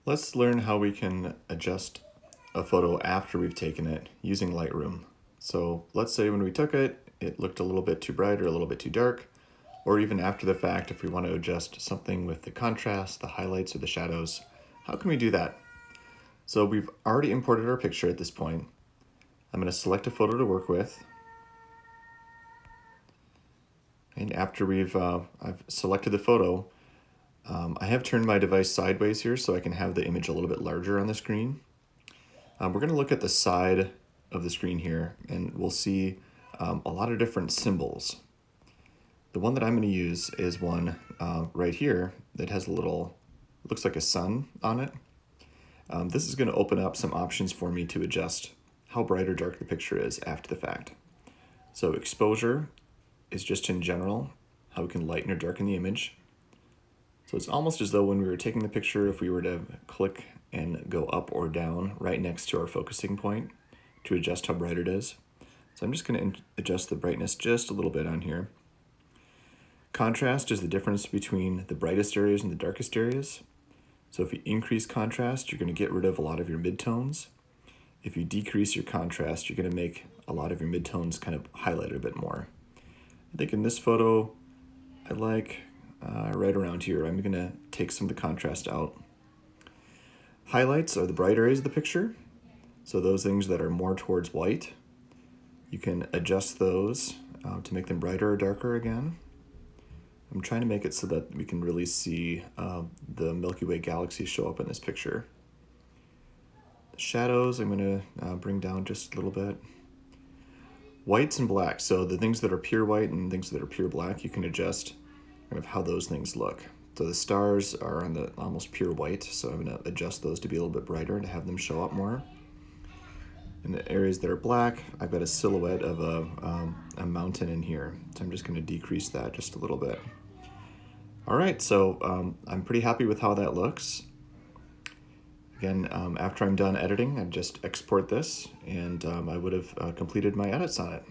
Let's learn how we can adjust a photo after we've taken it using Lightroom. So let's say when we took it, it looked a little bit too bright or a little bit too dark, or even after the fact, if we want to adjust something with the contrast, the highlights, or the shadows, how can we do that? So we've already imported our picture at this point. I'm going to select a photo to work with. And after I've selected the photo, I have turned my device sideways here so I can have the image a little bit larger on the screen. We're going to look at the side of the screen here, and we'll see a lot of different symbols. The one that I'm going to use is one right here that has a little, looks like a sun on it. This is going to open up some options for me to adjust how bright or dark the picture is after the fact. So exposure is just in general how we can lighten or darken the image. So it's almost as though when we were taking the picture, if we were to click and go up or down right next to our focusing point to adjust how bright it is. So I'm just going to adjust the brightness just a little bit on here. Contrast is the difference between the brightest areas and the darkest areas. So if you increase contrast, you're going to get rid of a lot of your midtones. If you decrease your contrast, you're going to make a lot of your midtones kind of highlight a bit more. I think in this photo, I like right around here. I'm going to take some of the contrast out. Highlights are the bright areas of the picture. So those things that are more towards white, you can adjust those to make them brighter or darker again. I'm trying to make it so that we can really see the Milky Way galaxy show up in this picture. The shadows, I'm going to bring down just a little bit. Whites and blacks, so the things that are pure white and things that are pure black, you can adjust kind of how those things look. So the stars are on the almost pure white, so I'm going to adjust those to be a little bit brighter and to have them show up more. In the areas that are black, I've got a silhouette of a mountain in here, so I'm just going to decrease that just a little bit. All right, so I'm pretty happy with how that looks. Again, after I'm done editing, I just export this, and I would have completed my edits on it.